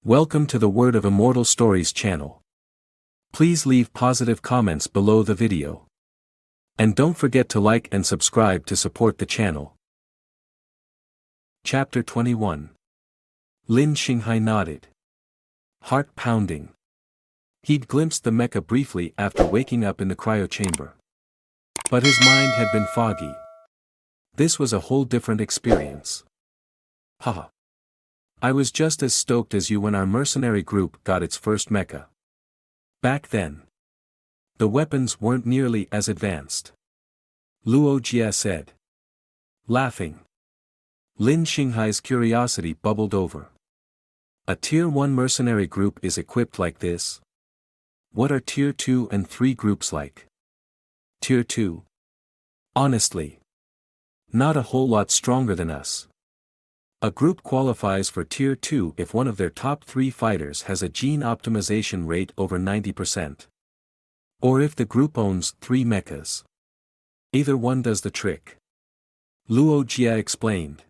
Welcome to the Word of Immortal Stories channel. Please leave positive comments below the video. And don't forget to like and subscribe to support the channel. Chapter 21. Lin Xinghai nodded. Heart pounding. He'd glimpsed the mecha briefly after waking up in the cryo chamber. But his mind had been foggy. This was a whole different experience. Haha. I was just as stoked as you when our mercenary group got its first mecha. Back then, the weapons weren't nearly as advanced. Luo Jie said, laughing. Lin Xinghai's curiosity bubbled over. A Tier 1 mercenary group is equipped like this? What are Tier 2 and 3 groups like? Tier 2? Honestly, not a whole lot stronger than us. A group qualifies for Tier 2 if one of their top 3 fighters has a gene optimization rate over 90%. Or if the group owns 3 mechas. Either one does the trick. Luo Jie explained.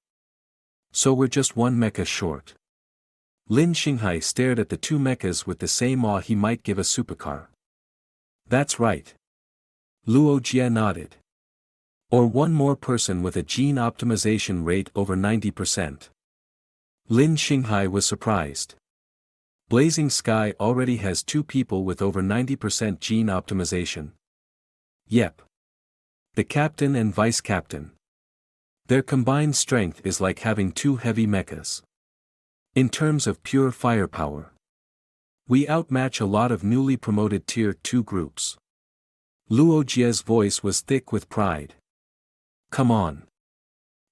So we're just one mecha short. Lin Xinghai stared at the 2 mechas with the same awe he might give a supercar. That's right. Luo Jie nodded. Or one more person with a gene optimization rate over 90%. Lin Xinghai was surprised. Blazing Sky already has 2 people with over 90% gene optimization. Yep. The captain and vice captain. Their combined strength is like having 2 heavy mechas. In terms of pure firepower, we outmatch a lot of newly promoted Tier 2 groups. Luo Jie's voice was thick with pride. Come on.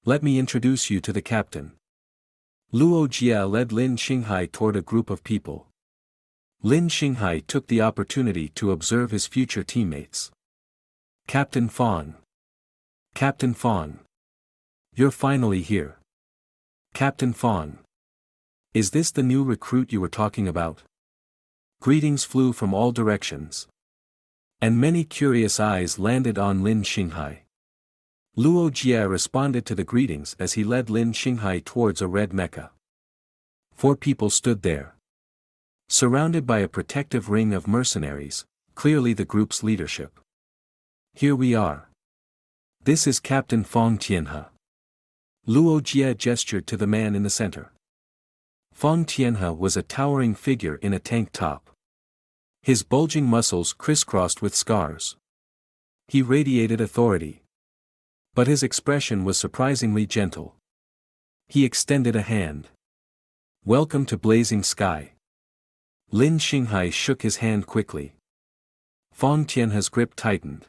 Let me introduce you to the captain. Luo Jie led Lin Xinghai toward a group of people. Lin Xinghai took the opportunity to observe his future teammates. Captain Fawn. Captain Fawn. You're finally here. Captain Fawn. Is this the new recruit you were talking about? Greetings flew from all directions. And many curious eyes landed on Lin Xinghai. Luo Jie responded to the greetings as he led Lin Xinghai towards a red mecha. 4 people stood there. Surrounded by a protective ring of mercenaries, clearly the group's leadership. Here we are. This is Captain Fong Tianhe. Luo Jie gestured to the man in the center. Fong Tianhe was a towering figure in a tank top. His bulging muscles crisscrossed with scars. He radiated authority. But his expression was surprisingly gentle. He extended a hand. Welcome to Blazing Sky. Lin Xinghai shook his hand quickly. Fong Tianhe's grip tightened.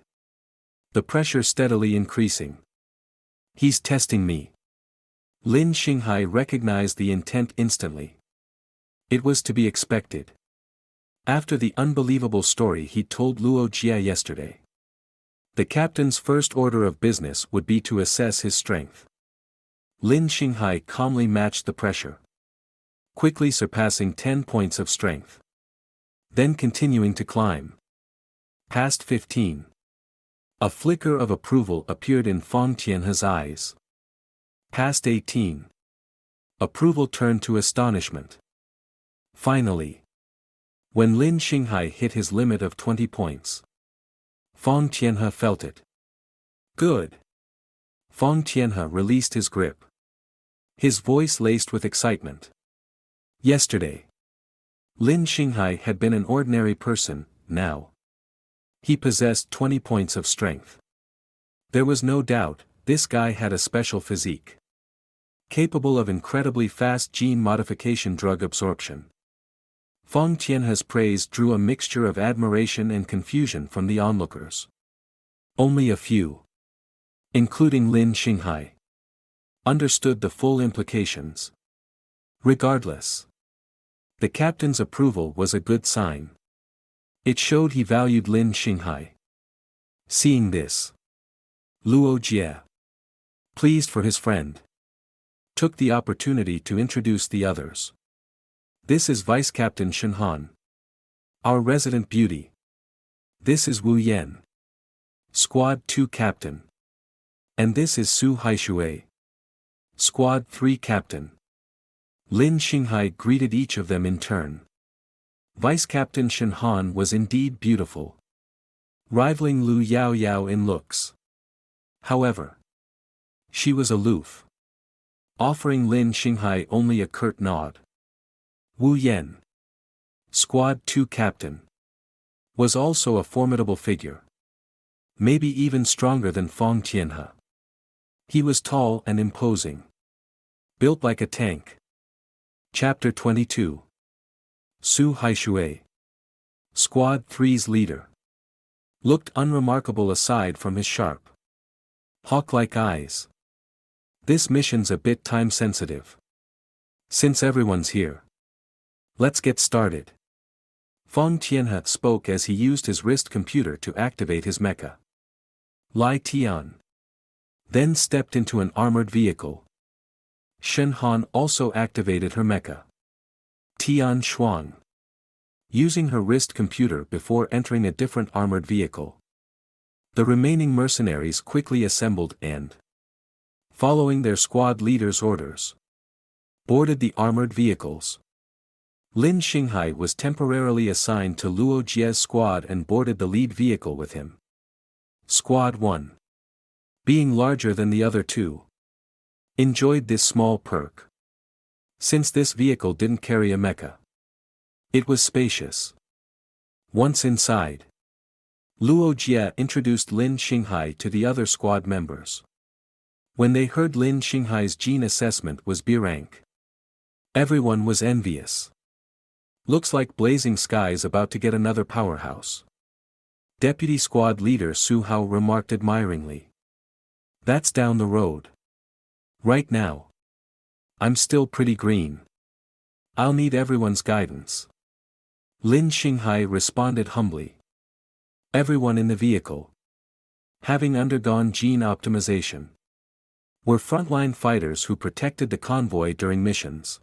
The pressure steadily increasing. He's testing me. Lin Xinghai recognized the intent instantly. It was to be expected. After the unbelievable story he told Luo Jie yesterday. The captain's first order of business would be to assess his strength. Lin Xinghai calmly matched the pressure. Quickly surpassing 10 points of strength. Then continuing to climb. Past 15. A flicker of approval appeared in Fong Tianhe's eyes. Past 18. Approval turned to astonishment. Finally. When Lin Xinghai hit his limit of 20 points. Fong Tianhe felt it. Good. Fong Tianhe released his grip. His voice laced with excitement. Yesterday, Lin Xinghai had been an ordinary person, now. He possessed 20 points of strength. There was no doubt, this guy had a special physique. Capable of incredibly fast gene modification drug absorption. Fong Tianhe's praise drew a mixture of admiration and confusion from the onlookers. Only a few, including Lin Xinghai, understood the full implications. Regardless, the captain's approval was a good sign. It showed he valued Lin Xinghai. Seeing this, Luo Jie, pleased for his friend, took the opportunity to introduce the others. This is Vice Captain Shen Han. Our resident beauty. This is Wu Yan. Squad 2 Captain. And this is Su Haishui. Squad 3 Captain. Lin Xinghai greeted each of them in turn. Vice Captain Shen Han was indeed beautiful, rivaling Lu Yao Yao in looks. However, she was aloof, offering Lin Xinghai only a curt nod. Wu Yan, Squad 2 captain, was also a formidable figure. Maybe even stronger than Fong Tianhe. He was tall and imposing, built like a tank. Chapter 22. Su Haishui, Squad 3's leader, looked unremarkable aside from his sharp, hawk-like eyes. This mission's a bit time-sensitive. Since everyone's here, let's get started. Fong Tianhe spoke as he used his wrist computer to activate his mecha. Lai Tian then stepped into an armored vehicle. Shen Han also activated her mecha. Tian Shuang, using her wrist computer before entering a different armored vehicle. The remaining mercenaries quickly assembled and, following their squad leader's orders, boarded the armored vehicles. Lin Xinghai was temporarily assigned to Luo Jie's squad and boarded the lead vehicle with him. Squad 1, being larger than the other two, enjoyed this small perk. Since this vehicle didn't carry a mecha, it was spacious. Once inside, Luo Jie introduced Lin Xinghai to the other squad members. When they heard Lin Xinghai's gene assessment was B rank, everyone was envious. Looks like Blazing Sky's about to get another powerhouse. Deputy Squad Leader Su Hao remarked admiringly. That's down the road. Right now, I'm still pretty green. I'll need everyone's guidance. Lin Xinghai responded humbly. Everyone in the vehicle, having undergone gene optimization, were frontline fighters who protected the convoy during missions.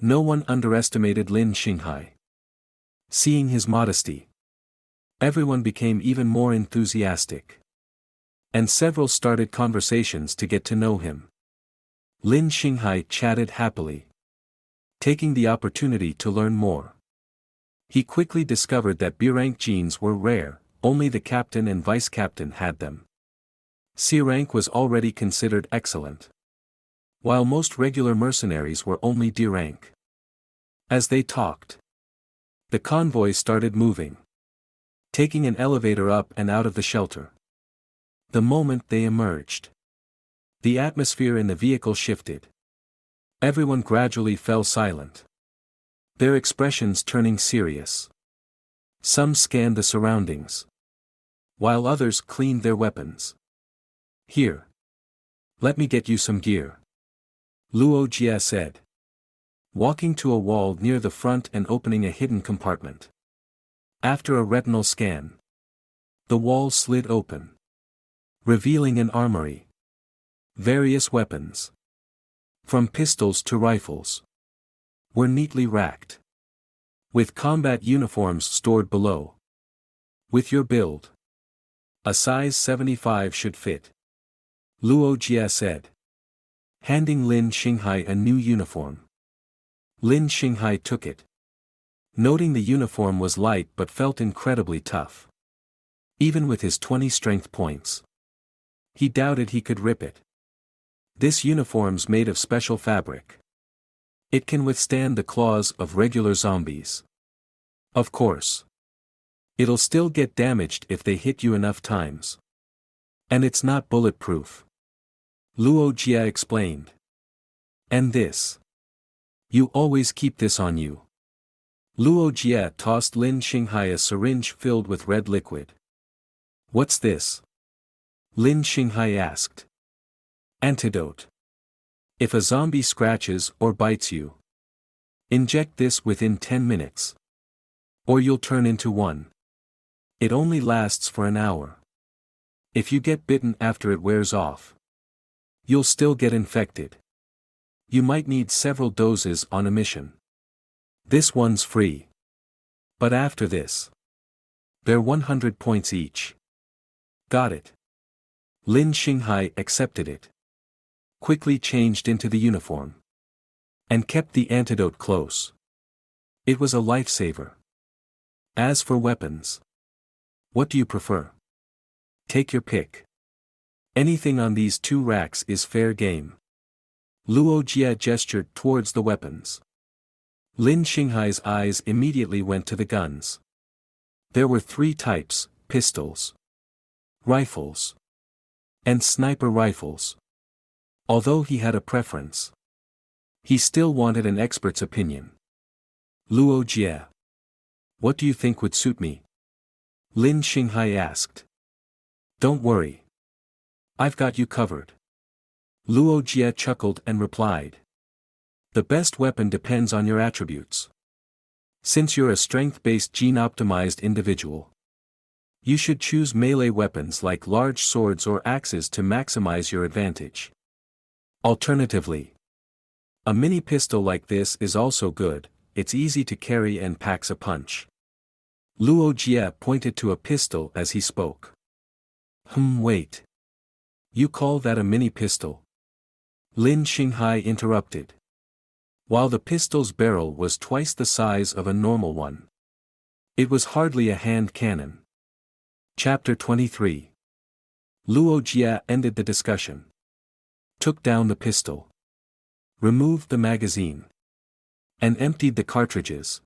No one underestimated Lin Xinghai. Seeing his modesty, everyone became even more enthusiastic. And several started conversations to get to know him. Lin Xinghai chatted happily, taking the opportunity to learn more. He quickly discovered that B-rank genes were rare, only the captain and vice captain had them. C rank was already considered excellent, while most regular mercenaries were only D rank. As they talked, the convoy started moving, taking an elevator up and out of the shelter. The moment they emerged, the atmosphere in the vehicle shifted. Everyone gradually fell silent, their expressions turning serious. Some scanned the surroundings, while others cleaned their weapons. Here, let me get you some gear, Luo Jie said, walking to a wall near the front and opening a hidden compartment. After a retinal scan, the wall slid open, revealing an armory. Various weapons, from pistols to rifles, were neatly racked, with combat uniforms stored below. With your build, a size 75 should fit, Luo Jie said, handing Lin Xinghai a new uniform. Lin Xinghai took it, noting the uniform was light but felt incredibly tough. Even with his 20 strength points, he doubted he could rip it. This uniform's made of special fabric. It can withstand the claws of regular zombies. Of course, it'll still get damaged if they hit you enough times. And it's not bulletproof, Luo Jie explained. And this, you always keep this on you. Luo Jie tossed Lin Xinghai a syringe filled with red liquid. What's this? Lin Xinghai asked. Antidote. If a zombie scratches or bites you, inject this within 10 minutes. Or you'll turn into one. It only lasts for an hour. If you get bitten after it wears off, you'll still get infected. You might need several doses on a mission. This one's free. But after this, they're 100 points each. Got it. Lin Xinghai accepted it, quickly changed into the uniform, and kept the antidote close. It was a lifesaver. As for weapons, what do you prefer? Take your pick. Anything on these 2 racks is fair game. Luo Jie gestured towards the weapons. Lin Xinghai's eyes immediately went to the guns. There were 3 types: pistols, rifles, and sniper rifles. Although he had a preference, he still wanted an expert's opinion. Luo Jie, what do you think would suit me? Lin Xinghai asked. Don't worry. I've got you covered. Luo Jie chuckled and replied. The best weapon depends on your attributes. Since you're a strength-based gene-optimized individual, you should choose melee weapons like large swords or axes to maximize your advantage. Alternatively, a mini pistol like this is also good. It's easy to carry and packs a punch. Luo Jie pointed to a pistol as he spoke. Wait. You call that a mini pistol? Lin Xinghai interrupted. While the pistol's barrel was twice the size of a normal one, it was hardly a hand cannon. Chapter 23. Luo Jie ended the discussion. Took down the pistol. Removed the magazine. And emptied the cartridges.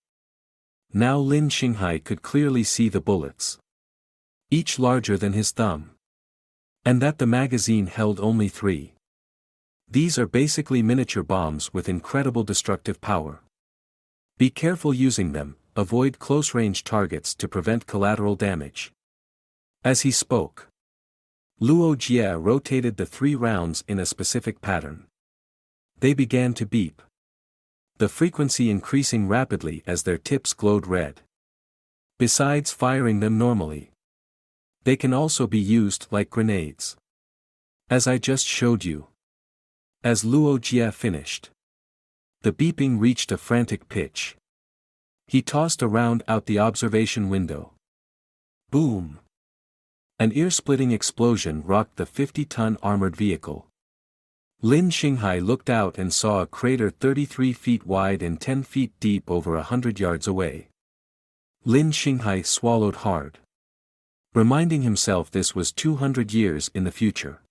Now Lin Xinghai could clearly see the bullets. Each larger than his thumb. And that the magazine held only 3. These are basically miniature bombs with incredible destructive power. Be careful using them, avoid close-range targets to prevent collateral damage. As he spoke, Luo Jie rotated the 3 rounds in a specific pattern. They began to beep, the frequency increasing rapidly as their tips glowed red. Besides firing them normally, they can also be used like grenades. As I just showed you. As Luo Jie finished, the beeping reached a frantic pitch. He tossed a round out the observation window. Boom! An ear-splitting explosion rocked the 50-ton armored vehicle. Lin Xinghai looked out and saw a crater 33 feet wide and 10 feet deep over 100 yards away. Lin Xinghai swallowed hard, reminding himself this was 200 years in the future.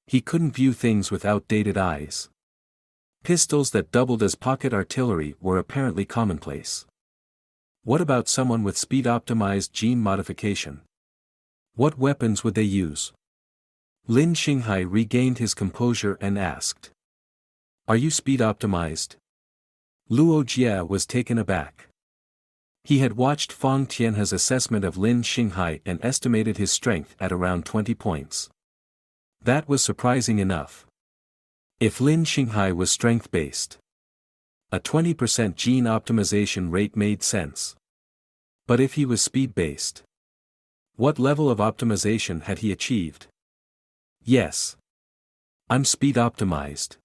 He couldn't view things with outdated eyes. Pistols that doubled as pocket artillery were apparently commonplace. What about someone with speed-optimized gene modification? What weapons would they use? Lin Xinghai regained his composure and asked. Are you speed-optimized? Luo Jie was taken aback. He had watched Fang Tianhe's assessment of Lin Xinghai and estimated his strength at around 20 points. That was surprising enough. If Lin Xinghai was strength-based, a 20% gene optimization rate made sense. But if he was speed-based, what level of optimization had he achieved? Yes. I'm speed-optimized.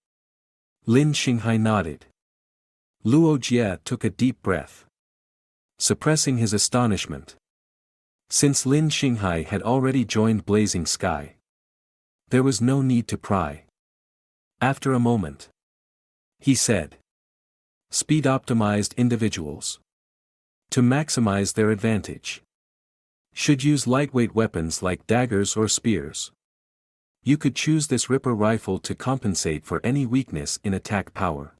Lin Xinghai nodded. Luo Jie took a deep breath, suppressing his astonishment. Since Lin Xinghai had already joined Blazing Sky, there was no need to pry. After a moment, he said, speed-optimized individuals, to maximize their advantage, should use lightweight weapons like daggers or spears. You could choose this Ripper rifle to compensate for any weakness in attack power.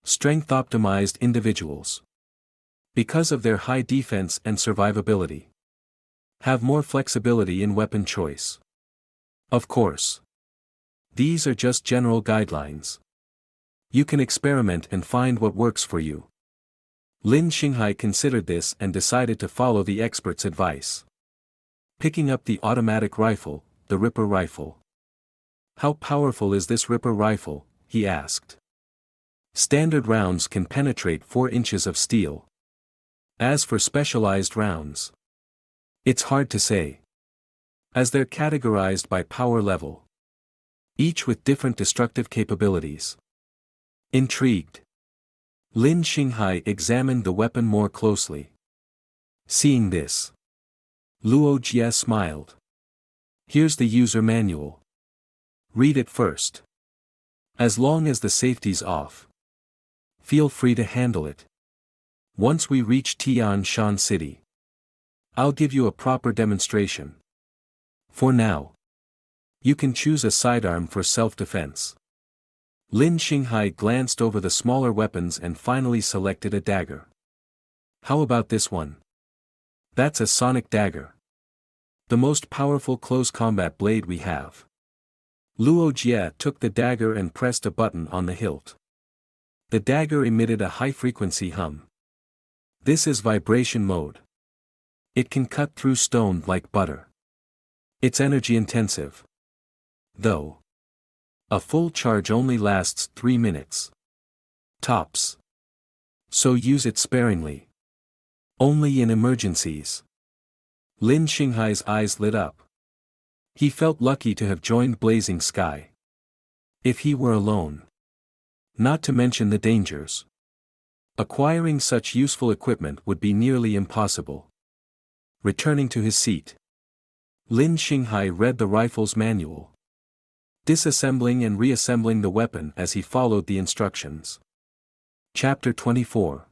Strength-optimized individuals, because of their high defense and survivability, have more flexibility in weapon choice. Of course, these are just general guidelines. You can experiment and find what works for you. Lin Xinghai considered this and decided to follow the expert's advice. Picking up the automatic rifle, the Ripper rifle. How powerful is this Ripper rifle? He asked. Standard rounds can penetrate 4 inches of steel. As for specialized rounds, it's hard to say, as they're categorized by power level, each with different destructive capabilities. Intrigued, Lin Xinghai examined the weapon more closely. Seeing this, Luo Jie smiled. Here's the user manual. Read it first. As long as the safety's off, Feel free to handle it. Once we reach Tian Shan City, I'll give you a proper demonstration. For now, you can choose a sidearm for self-defense. Lin Xinghai glanced over the smaller weapons and finally selected a dagger. How about this one? That's a sonic dagger. The most powerful close combat blade we have. Luo Jie took the dagger and pressed a button on the hilt. The dagger emitted a high-frequency hum. This is vibration mode. It can cut through stone like butter. It's energy-intensive. Though, a full charge only lasts 3 minutes. Tops. So use it sparingly. Only in emergencies. Lin Xinghai's eyes lit up. He felt lucky to have joined Blazing Sky. If he were alone. Not to mention the dangers. Acquiring such useful equipment would be nearly impossible. Returning to his seat, Lin Xinghai read the rifle's manual. Disassembling and reassembling the weapon as he followed the instructions. Chapter 24.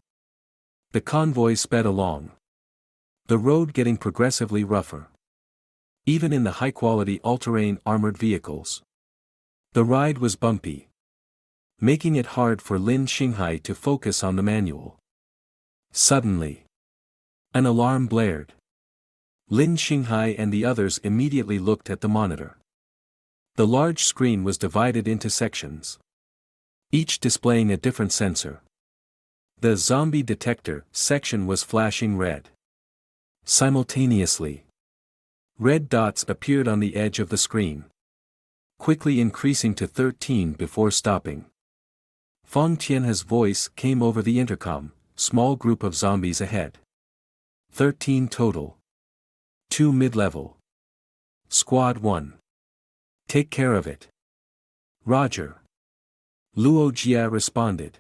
The convoy sped along. The road getting progressively rougher. Even in the high-quality all-terrain armored vehicles. The ride was bumpy, making it hard for Lin Xinghai to focus on the manual. Suddenly, an alarm blared. Lin Xinghai and the others immediately looked at the monitor. The large screen was divided into sections, each displaying a different sensor. The zombie detector section was flashing red. Simultaneously, red dots appeared on the edge of the screen, quickly increasing to 13 before stopping. Fang Tianhe's voice came over the intercom, small group of zombies ahead. 13 total. 2 mid-level. Squad 1. Take care of it. Roger. Luo Jie responded.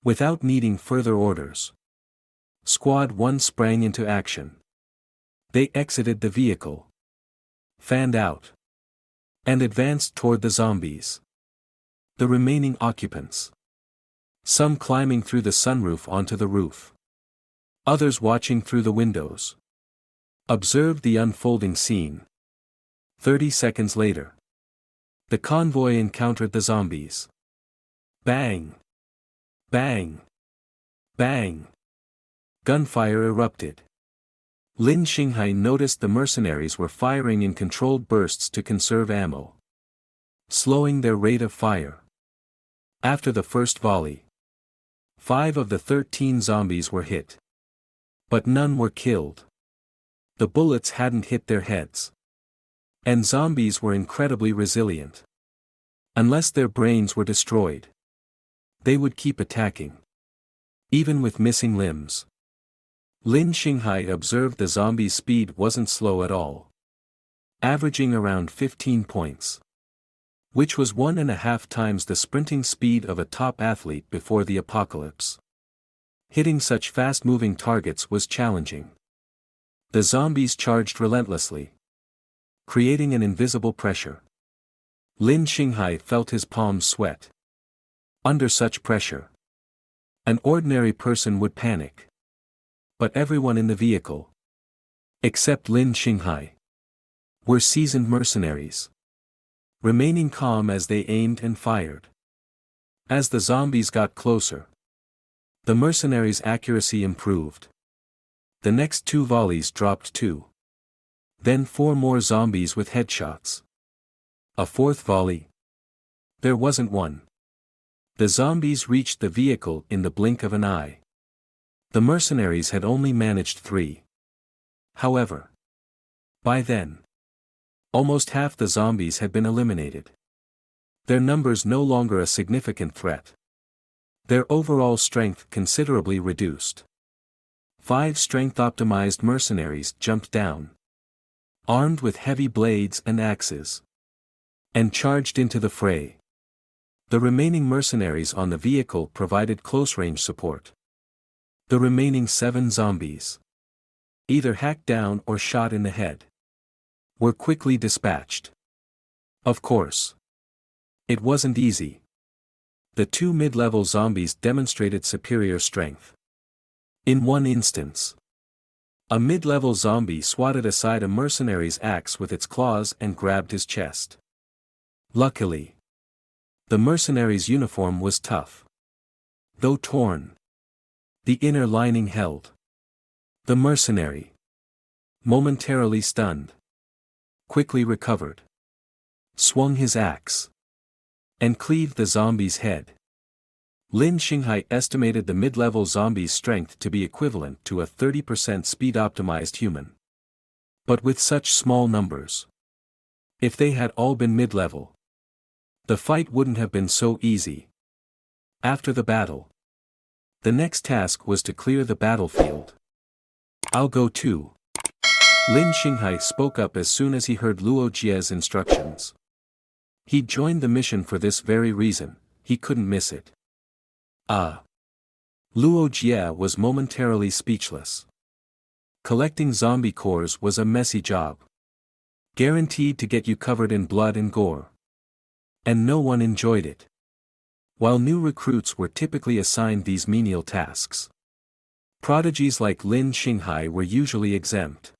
Without needing further orders, Squad 1 sprang into action. They exited the vehicle, fanned out, and advanced toward the zombies. The remaining occupants, some climbing through the sunroof onto the roof, others watching through the windows, observed the unfolding scene. 30 seconds later, the convoy encountered the zombies. Bang! Bang! Bang! Gunfire erupted. Lin Xinghai noticed the mercenaries were firing in controlled bursts to conserve ammo, slowing their rate of fire. After the first volley, 5 of the 13 zombies were hit. But none were killed. The bullets hadn't hit their heads. And zombies were incredibly resilient. Unless their brains were destroyed, they would keep attacking, even with missing limbs. Lin Xinghai observed the zombies' speed wasn't slow at all, averaging around 15 points, which was 1.5 times the sprinting speed of a top athlete before the apocalypse. Hitting such fast-moving targets was challenging. The zombies charged relentlessly, creating an invisible pressure. Lin Xinghai felt his palms sweat. Under such pressure, an ordinary person would panic. But everyone in the vehicle, except Lin Xinghai, were seasoned mercenaries, remaining calm as they aimed and fired. As the zombies got closer, the mercenaries' accuracy improved. The next 2 volleys dropped 2. Then 4 more zombies with headshots. A 4th volley. There wasn't one. The zombies reached the vehicle in the blink of an eye. The mercenaries had only managed 3. However, by then, almost half the zombies had been eliminated. Their numbers no longer a significant threat. Their overall strength considerably reduced. 5 strength-optimized mercenaries jumped down, armed with heavy blades and axes, and charged into the fray. The remaining mercenaries on the vehicle provided close-range support. The remaining 7 zombies, either hacked down or shot in the head, were quickly dispatched. Of course, it wasn't easy. The two mid-level zombies demonstrated superior strength. In one instance, a mid-level zombie swatted aside a mercenary's axe with its claws and grabbed his chest. Luckily, the mercenary's uniform was tough. Though torn, the inner lining held. The mercenary, momentarily stunned, quickly recovered, swung his axe, and cleaved the zombie's head. Lin Xinghai estimated the mid-level zombie's strength to be equivalent to a 30% speed-optimized human. But with such small numbers, if they had all been mid-level, the fight wouldn't have been so easy. After the battle, the next task was to clear the battlefield. "I'll go too." Lin Xinghai spoke up as soon as he heard Luo Jie's instructions. He joined the mission for this very reason, he couldn't miss it. Luo Jie was momentarily speechless. Collecting zombie cores was a messy job. Guaranteed to get you covered in blood and gore. And no one enjoyed it. While new recruits were typically assigned these menial tasks, prodigies like Lin Xinghai were usually exempt.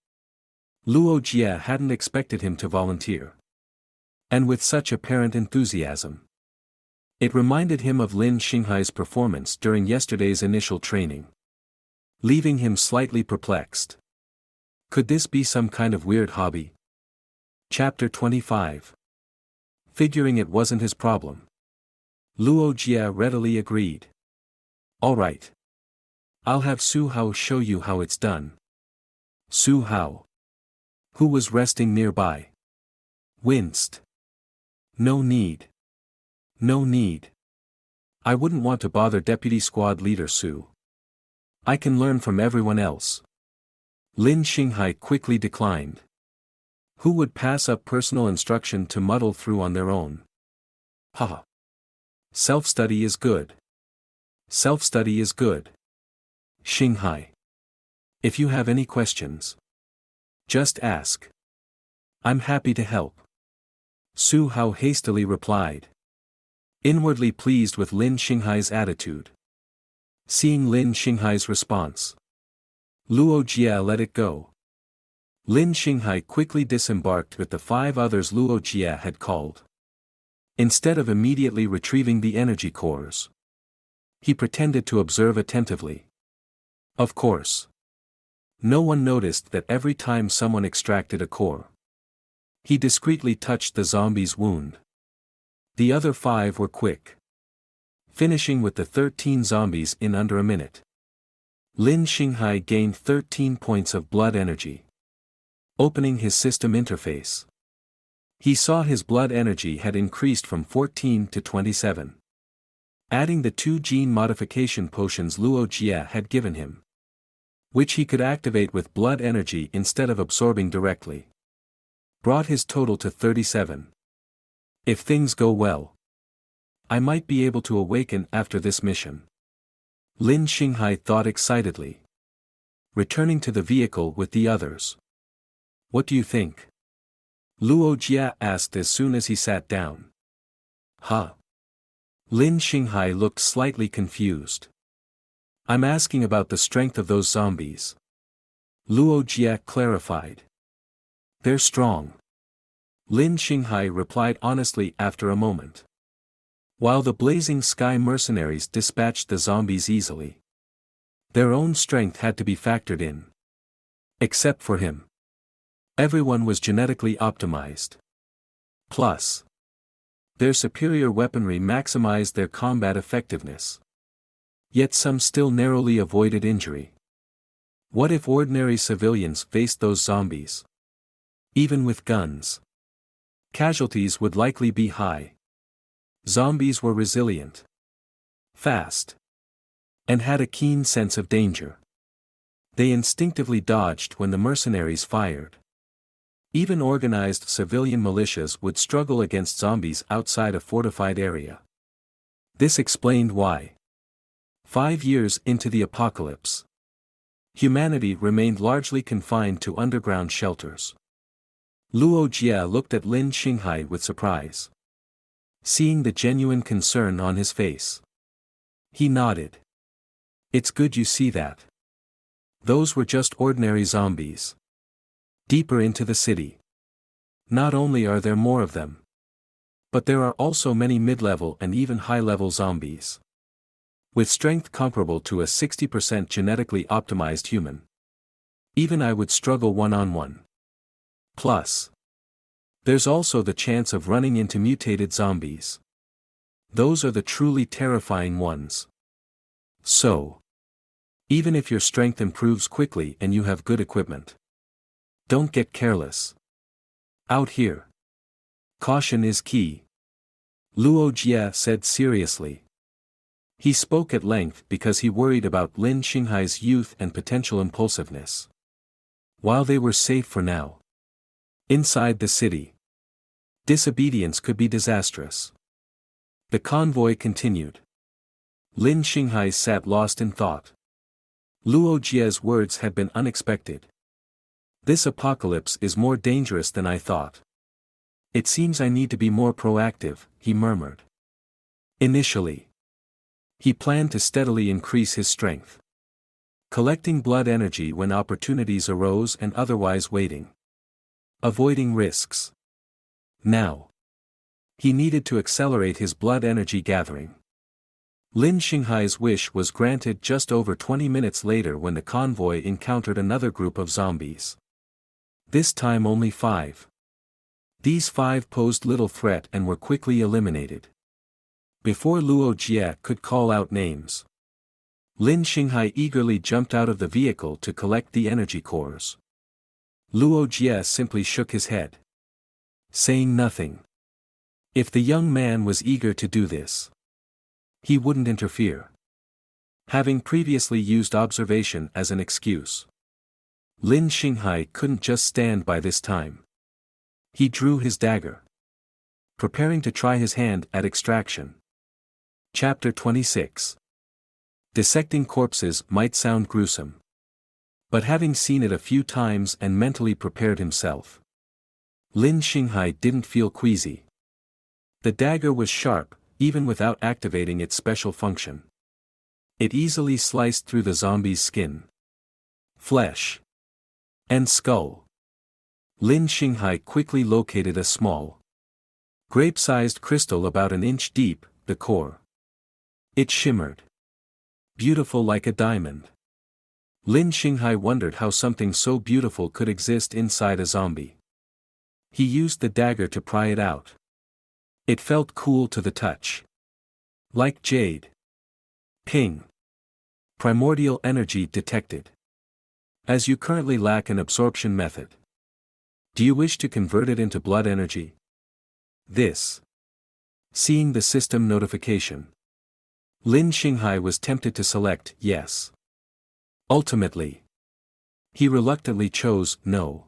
Luo Jie hadn't expected him to volunteer. And with such apparent enthusiasm, it reminded him of Lin Xinghai's performance during yesterday's initial training, leaving him slightly perplexed. Could this be some kind of weird hobby? Chapter 25. Figuring it wasn't his problem, Luo Jie readily agreed. "All right. I'll have Su Hao show you how it's done." Su Hao, who was resting nearby, winced. No need. I wouldn't want to bother Deputy Squad Leader Su. I can learn from everyone else. Lin Xinghai quickly declined. Who would pass up personal instruction to muddle through on their own? Haha. Self-study is good. Xinghai. If you have any questions, just ask. I'm happy to help. Su Hao hastily replied, inwardly pleased with Lin Xinghai's attitude. Seeing Lin Xinghai's response, Luo Jie let it go. Lin Xinghai quickly disembarked with the 5 others Luo Jie had called. Instead of immediately retrieving the energy cores, he pretended to observe attentively. Of course, no one noticed that every time someone extracted a core, he discreetly touched the zombie's wound. The other 5 were quick, finishing with the 13 zombies in under a minute. Lin Xinghai gained 13 points of blood energy. Opening his system interface, he saw his blood energy had increased from 14 to 27. Adding the 2 gene modification potions Luo Jie had given him, which he could activate with blood energy instead of absorbing directly, brought his total to 37. If things go well, I might be able to awaken after this mission, Lin Xinghai thought excitedly, returning to the vehicle with the others. What do you think? Luo Jie asked as soon as he sat down. Lin Xinghai looked slightly confused. I'm asking about the strength of those zombies. Luo Jie clarified. They're strong. Lin Xinghai replied honestly after a moment. While the Blazing Sky mercenaries dispatched the zombies easily, their own strength had to be factored in. Except for him. Everyone was genetically optimized. Plus, their superior weaponry maximized their combat effectiveness. Yet some still narrowly avoided injury. What if ordinary civilians faced those zombies? Even with guns, casualties would likely be high. Zombies were resilient, fast, and had a keen sense of danger. They instinctively dodged when the mercenaries fired. Even organized civilian militias would struggle against zombies outside a fortified area. This explained why, 5 years into the apocalypse, humanity remained largely confined to underground shelters. Luo Jie looked at Lin Xinghai with surprise. seeing the genuine concern on his face. He nodded. It's good you see that. Those were just ordinary zombies. Deeper into the city. Not only are there more of them, but there are also many mid-level and even high-level zombies. With strength comparable to a 60% genetically optimized human. Even I would struggle one-on-one. Plus, there's also the chance of running into mutated zombies. Those are the truly terrifying ones. So, even if your strength improves quickly and you have good equipment, don't get careless. Out here, caution is key. Luo Jie said seriously. He spoke at length because he worried about Lin Xinghai's youth and potential impulsiveness. While they were safe for now, inside the city, disobedience could be disastrous. The convoy continued. Lin Xinghai sat lost in thought. Luo Jie's words had been unexpected. This apocalypse is more dangerous than I thought. It seems I need to be more proactive, he murmured. Initially, he planned to steadily increase his strength, collecting blood energy when opportunities arose and otherwise waiting, avoiding risks. Now, he needed to accelerate his blood energy gathering. Lin Xinghai's wish was granted just over 20 minutes later when the convoy encountered another group of zombies. This time only 5. These 5 posed little threat and were quickly eliminated. Before Luo Jie could call out names, Lin Xinghai eagerly jumped out of the vehicle to collect the energy cores. Luo Jie simply shook his head, saying nothing. If the young man was eager to do this, he wouldn't interfere. Having previously used observation as an excuse, Lin Xinghai couldn't just stand by this time. He drew his dagger, preparing to try his hand at extraction. Chapter 26. Dissecting corpses might sound gruesome, but having seen it a few times and mentally prepared himself, Lin Xinghai didn't feel queasy. The dagger was sharp, even without activating its special function. It easily sliced through the zombie's skin, flesh, and skull. Lin Xinghai quickly located a small, grape-sized crystal about an inch deep, the core. It shimmered, beautiful like a diamond. Lin Xinghai wondered how something so beautiful could exist inside a zombie. He used the dagger to pry it out. It felt cool to the touch. Like jade. Ping. Primordial energy detected. As you currently lack an absorption method, do you wish to convert it into blood energy? This. Seeing the system notification, Lin Xinghai was tempted to select yes. Ultimately, he reluctantly chose no.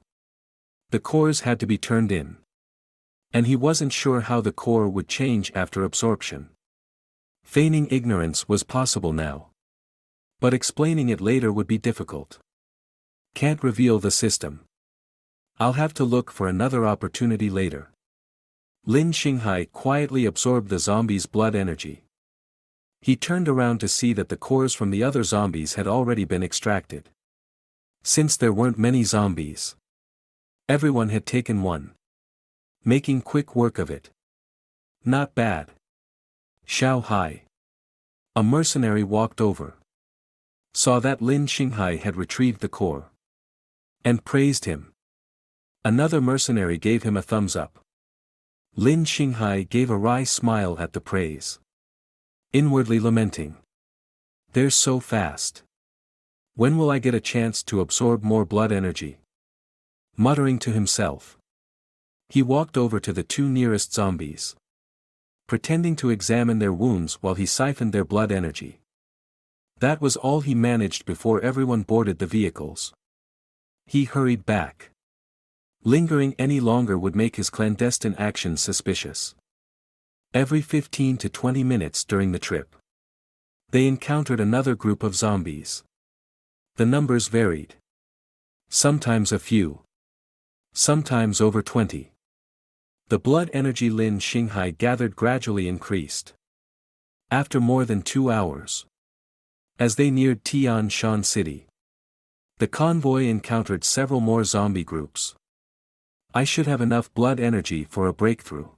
The cores had to be turned in, and he wasn't sure how the core would change after absorption. Feigning ignorance was possible now, but explaining it later would be difficult. Can't reveal the system. I'll have to look for another opportunity later. Lin Xinghai quietly absorbed the zombie's blood energy. He turned around to see that the cores from the other zombies had already been extracted. Since there weren't many zombies, everyone had taken one, making quick work of it. Not bad. Xiao Hai, a mercenary, walked over, saw that Lin Xinghai had retrieved the core, and praised him. Another mercenary gave him a thumbs up. Lin Xinghai gave a wry smile at the praise, inwardly lamenting. They're so fast. When will I get a chance to absorb more blood energy? Muttering to himself, he walked over to the 2 nearest zombies, pretending to examine their wounds while he siphoned their blood energy. That was all he managed before everyone boarded the vehicles. He hurried back. Lingering any longer would make his clandestine actions suspicious. Every 15 to 20 minutes during the trip, they encountered another group of zombies. The numbers varied. Sometimes a few. Sometimes over 20. The blood energy Lin Xinghai gathered gradually increased. After more than 2 hours, as they neared Tian Shan City, the convoy encountered several more zombie groups. I should have enough blood energy for a breakthrough.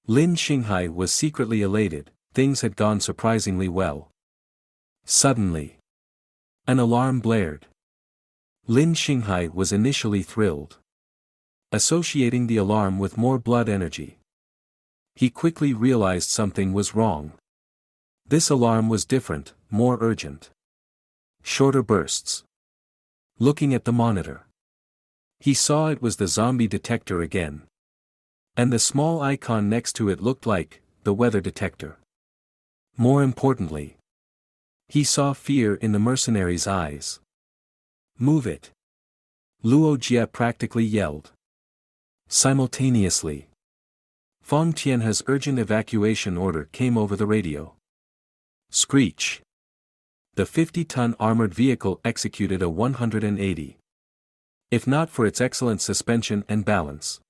Lin Xinghai was secretly elated, things had gone surprisingly well. Suddenly, an alarm blared. Lin Xinghai was initially thrilled, associating the alarm with more blood energy. He quickly realized something was wrong. This alarm was different, more urgent. Shorter bursts. Looking at the monitor, he saw it was the zombie detector again. And the small icon next to it looked like the weather detector. More importantly, he saw fear in the mercenary's eyes. Move it! Luo Jie practically yelled. Simultaneously, Feng Tianhe's urgent evacuation order came over the radio. Screech! The 50-ton armored vehicle executed a 180. If not for its excellent suspension and balance,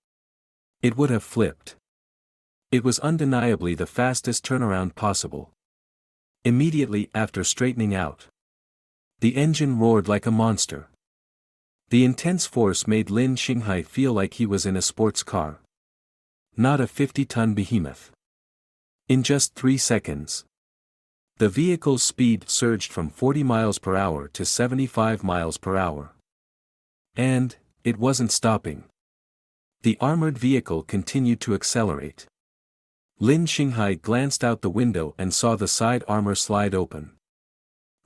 it would have flipped. It was undeniably the fastest turnaround possible. Immediately after straightening out, the engine roared like a monster. The intense force made Lin Xinghai feel like he was in a sports car, not a 50-ton behemoth. In just 3 seconds, the vehicle's speed surged from 40 miles per hour to 75 miles per hour. And it wasn't stopping. The armored vehicle continued to accelerate. Lin Xinghai glanced out the window and saw the side armor slide open,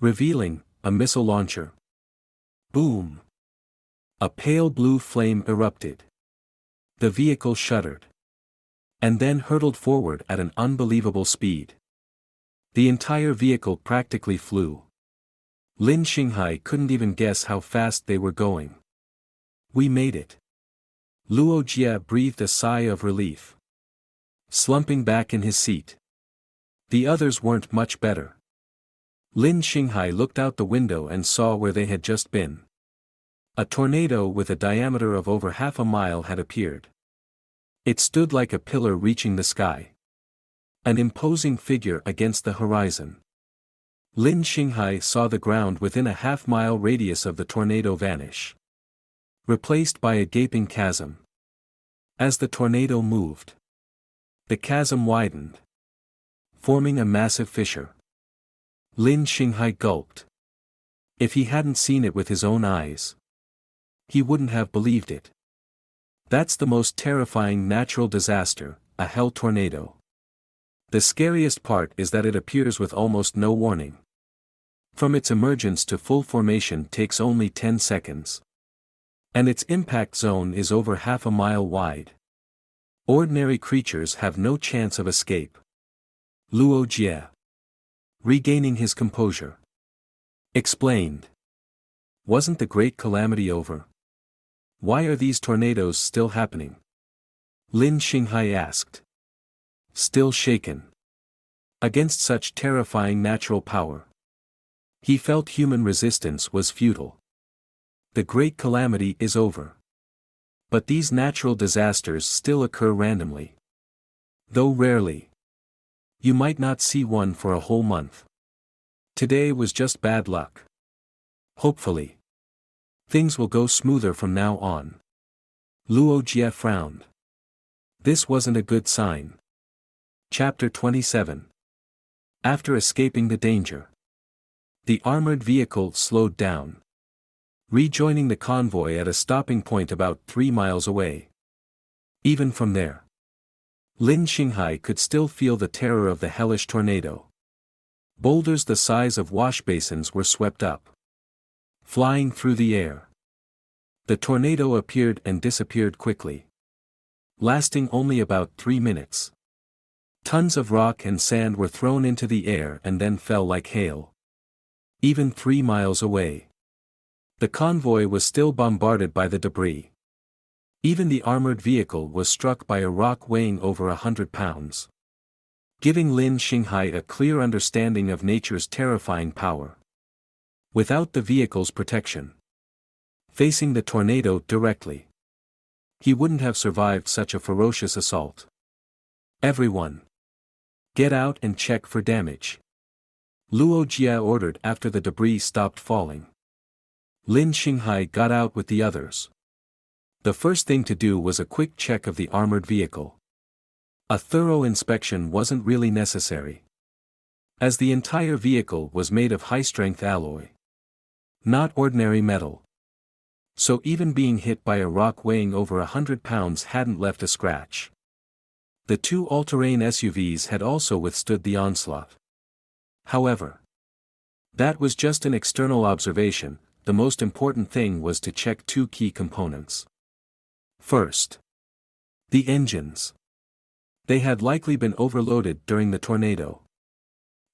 revealing a missile launcher. Boom! A pale blue flame erupted. The vehicle shuddered, and then hurtled forward at an unbelievable speed. The entire vehicle practically flew. Lin Xinghai couldn't even guess how fast they were going. We made it. Luo Jie breathed a sigh of relief, slumping back in his seat. The others weren't much better. Lin Xinghai looked out the window and saw where they had just been. A tornado with a diameter of over half a mile had appeared. It stood like a pillar reaching the sky, an imposing figure against the horizon. Lin Xinghai saw the ground within a half-mile radius of the tornado vanish, replaced by a gaping chasm. As the tornado moved, the chasm widened, forming a massive fissure. Lin Xinghai gulped. If he hadn't seen it with his own eyes, he wouldn't have believed it. That's the most terrifying natural disaster, a hell tornado. The scariest part is that it appears with almost no warning. From its emergence to full formation takes only 10 seconds. And its impact zone is over half a mile wide. Ordinary creatures have no chance of escape. Luo Jie, regaining his composure, explained. Wasn't the great calamity over? Why are these tornadoes still happening? Lin Xinghai asked. Still shaken against such terrifying natural power, he felt human resistance was futile. The great calamity is over. But these natural disasters still occur randomly. Though rarely. You might not see one for a whole month. Today was just bad luck. Hopefully, things will go smoother from now on. Luo Jie frowned. This wasn't a good sign. Chapter 27. After escaping the danger, the armored vehicle slowed down, rejoining the convoy at a stopping point about 3 miles away. Even from there, Lin Xinghai could still feel the terror of the hellish tornado. Boulders the size of wash basins were swept up, flying through the air. The tornado appeared and disappeared quickly, lasting only about 3 minutes. Tons of rock and sand were thrown into the air and then fell like hail. Even 3 miles away, the convoy was still bombarded by the debris. Even the armored vehicle was struck by a rock weighing over 100 pounds, giving Lin Xinghai a clear understanding of nature's terrifying power. Without the vehicle's protection, facing the tornado directly, He wouldn't have survived such a ferocious assault. Everyone, get out and check for damage, Luo Jie ordered after the debris stopped falling. Lin Xinghai got out with the others. The first thing to do was a quick check of the armored vehicle. A thorough inspection wasn't really necessary, as the entire vehicle was made of high-strength alloy, not ordinary metal. So even being hit by a rock weighing over 100 pounds hadn't left a scratch. The two all-terrain SUVs had also withstood the onslaught. However, that was just an external observation. The most important thing was to check two key components. First, the engines. They had likely been overloaded during the tornado,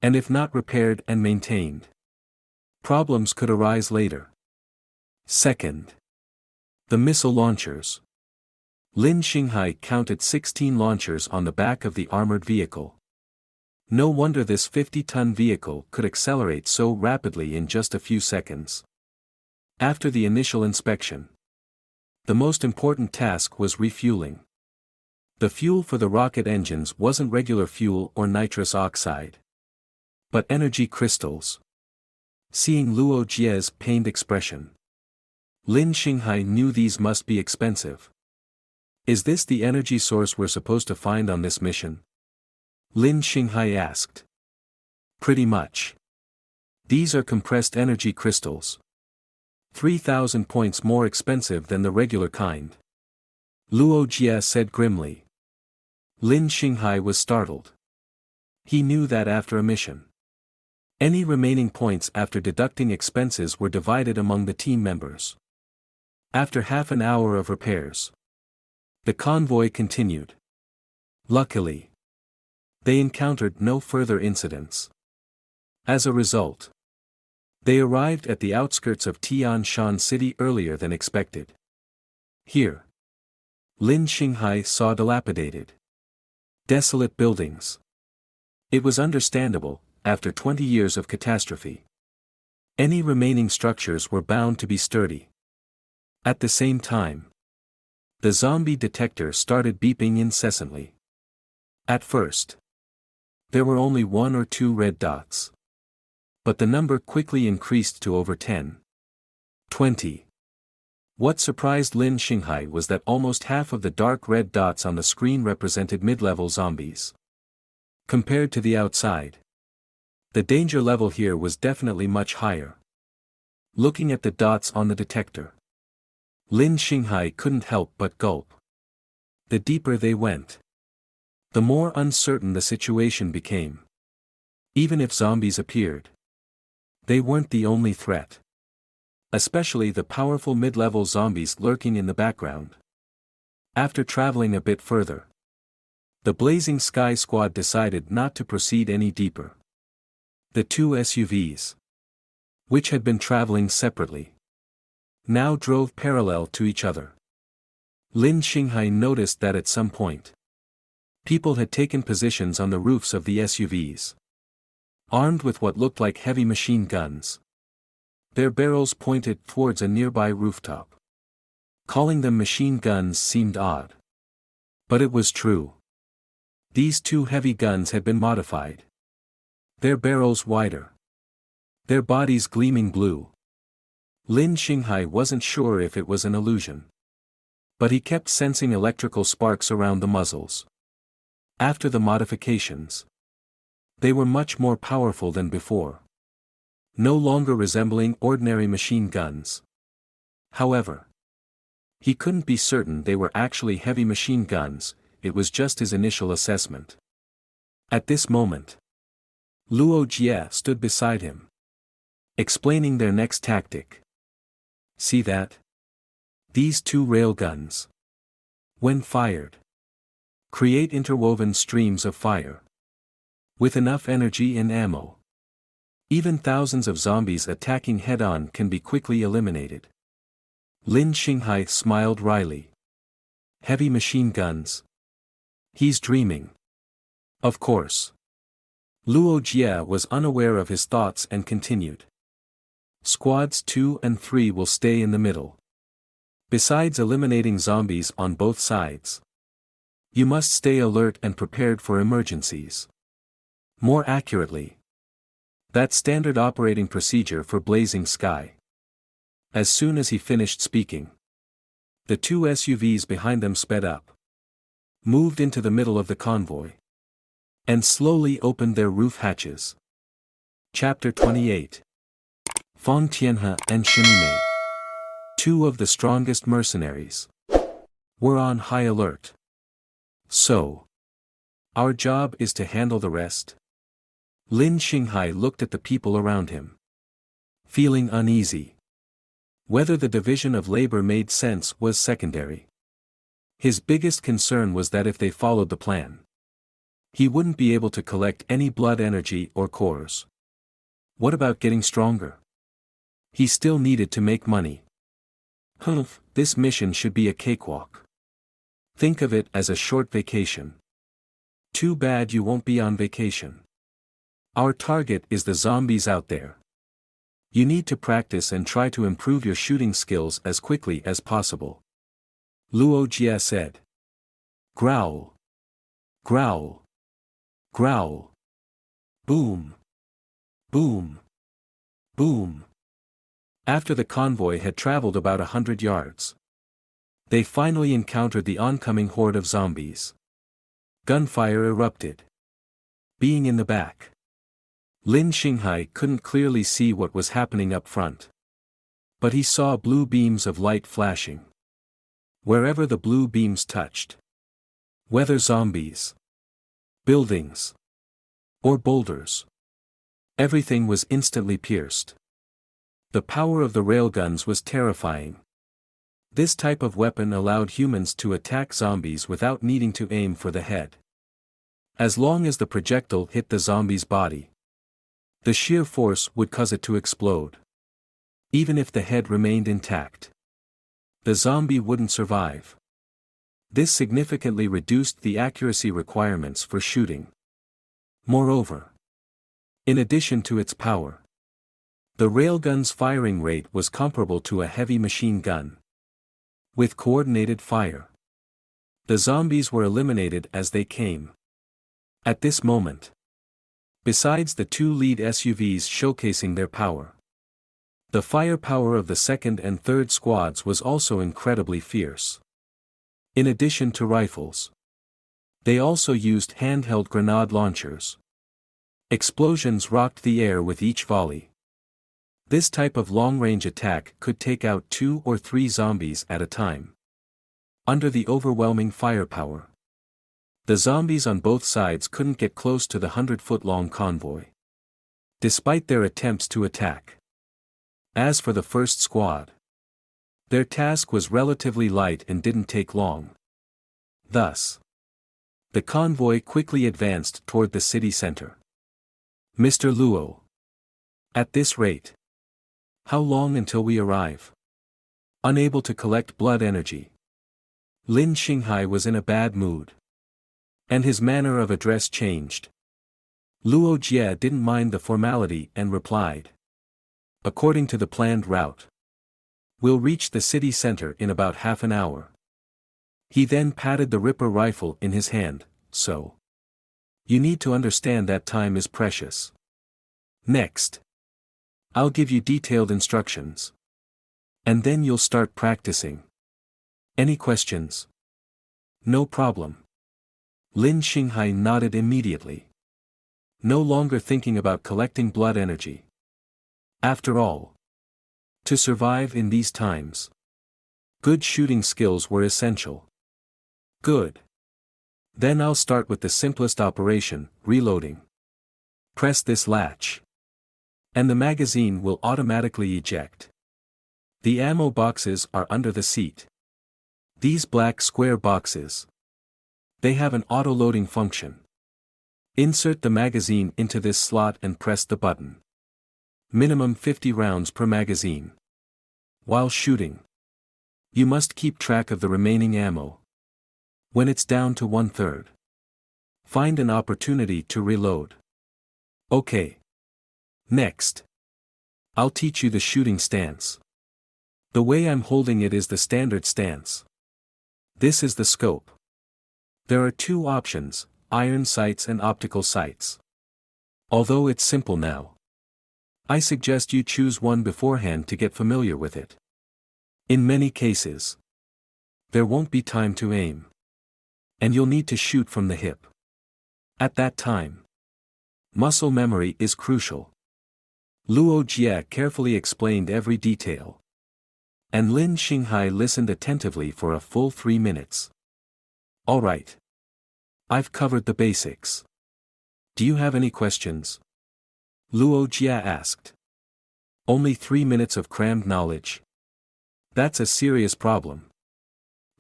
and if not repaired and maintained, problems could arise later. Second, the missile launchers. Lin Xinghai counted 16 launchers on the back of the armored vehicle. No wonder this 50-ton vehicle could accelerate so rapidly in just a few seconds. After the initial inspection, the most important task was refueling. The fuel for the rocket engines wasn't regular fuel or nitrous oxide, but energy crystals. Seeing Luo Jie's pained expression, Lin Xinghai knew these must be expensive. Is this the energy source we're supposed to find on this mission? Lin Xinghai asked. Pretty much. These are compressed energy crystals. 3,000 points more expensive than the regular kind, Luo Jie said grimly. Lin Xinghai was startled. He knew that after a mission, any remaining points after deducting expenses were divided among the team members. After half an hour of repairs, the convoy continued. Luckily, they encountered no further incidents. As a result, they arrived at the outskirts of Tian Shan City earlier than expected. Here, Lin Xinghai saw dilapidated, desolate buildings. It was understandable, after 20 years of catastrophe. Any remaining structures were bound to be sturdy. At the same time, the zombie detector started beeping incessantly. At first, there were only 1 or 2 red dots, but the number quickly increased to over 10. 20. What surprised Lin Xinghai was that almost half of the dark red dots on the screen represented mid-level zombies. Compared to the outside, the danger level here was definitely much higher. Looking at the dots on the detector, Lin Xinghai couldn't help but gulp. The deeper they went, the more uncertain the situation became. Even if zombies appeared, they weren't the only threat. Especially the powerful mid-level zombies lurking in the background. After traveling a bit further, the Blazing Sky Squad decided not to proceed any deeper. The two SUVs, which had been traveling separately, now drove parallel to each other. Lin Xinghai noticed that at some point, people had taken positions on the roofs of the SUVs, armed with what looked like heavy machine guns. Their barrels pointed towards a nearby rooftop. Calling them machine guns seemed odd, but it was true. These two heavy guns had been modified. Their barrels wider, their bodies gleaming blue. Lin Xinghai wasn't sure if it was an illusion, but he kept sensing electrical sparks around the muzzles. After the modifications, they were much more powerful than before, no longer resembling ordinary machine guns. However, he couldn't be certain they were actually heavy machine guns. It was just his initial assessment. At this moment, Luo Jie stood beside him, explaining their next tactic. See that? These two railguns, when fired, create interwoven streams of fire. With enough energy and ammo, even thousands of zombies attacking head-on can be quickly eliminated. Lin Xinghai smiled wryly. Heavy machine guns. He's dreaming. Of course. Luo Jie was unaware of his thoughts and continued. Squads 2 and 3 will stay in the middle. Besides eliminating zombies on both sides, you must stay alert and prepared for emergencies. More accurately, that's standard operating procedure for Blazing Sky. As soon as he finished speaking, the two SUVs behind them sped up, moved into the middle of the convoy, and slowly opened their roof hatches. Chapter 28. Fong Tianhe and Shenmei, two of the strongest mercenaries, were on high alert. So, our job is to handle the rest? Lin Xinghai looked at the people around him, feeling uneasy. Whether the division of labor made sense was secondary. His biggest concern was that if they followed the plan, he wouldn't be able to collect any blood energy or cores. What about getting stronger? He still needed to make money. Humph, this mission should be a cakewalk. Think of it as a short vacation. Too bad you won't be on vacation. Our target is the zombies out there. You need to practice and try to improve your shooting skills as quickly as possible. Luo Jie said. Growl. Growl. Growl. Boom. Boom. Boom. After the convoy had traveled about 100 yards, they finally encountered the oncoming horde of zombies. Gunfire erupted. Being in the back, Lin Xinghai couldn't clearly see what was happening up front, but he saw blue beams of light flashing wherever the blue beams touched. Whether zombies, buildings, or boulders, everything was instantly pierced. The power of the railguns was terrifying. This type of weapon allowed humans to attack zombies without needing to aim for the head. As long as the projectile hit the zombie's body, the sheer force would cause it to explode. Even if the head remained intact, the zombie wouldn't survive. This significantly reduced the accuracy requirements for shooting. Moreover, in addition to its power, the railgun's firing rate was comparable to a heavy machine gun. With coordinated fire, the zombies were eliminated as they came. At this moment, besides the two lead SUVs showcasing their power, the firepower of the second and third squads was also incredibly fierce. In addition to rifles, they also used handheld grenade launchers. Explosions rocked the air with each volley. This type of long-range attack could take out 2 or 3 zombies at a time. Under the overwhelming firepower, the zombies on both sides couldn't get close to the 100-foot-long convoy, despite their attempts to attack. As for the first squad, their task was relatively light and didn't take long. Thus, the convoy quickly advanced toward the city center. Mr. Luo. At this rate, how long until we arrive? Unable to collect blood energy, Lin Xinghai was in a bad mood, and his manner of address changed. Luo Jie didn't mind the formality and replied, according to the planned route, we'll reach the city center in about half an hour. He then patted the Ripper rifle in his hand, so you need to understand that time is precious. Next, I'll give you detailed instructions. And then you'll start practicing. Any questions? No problem. Lin Xinghai nodded immediately, no longer thinking about collecting blood energy. After all, to survive in these times, good shooting skills were essential. Good. Then I'll start with the simplest operation, reloading. Press this latch, and the magazine will automatically eject. The ammo boxes are under the seat. These black square boxes, they have an auto-loading function. Insert the magazine into this slot and press the button. Minimum 50 rounds per magazine. While shooting, you must keep track of the remaining ammo. When it's down to 1/3, find an opportunity to reload. Okay. Next, I'll teach you the shooting stance. The way I'm holding it is the standard stance. This is the scope. There are two options, iron sights and optical sights. Although it's simple now, I suggest you choose one beforehand to get familiar with it. In many cases, there won't be time to aim. And you'll need to shoot from the hip. At that time, muscle memory is crucial. Luo Jie carefully explained every detail. And Lin Xinghai listened attentively for a full 3 minutes. All right. I've covered the basics. Do you have any questions? Luo Jie asked. Only 3 minutes of crammed knowledge. That's a serious problem.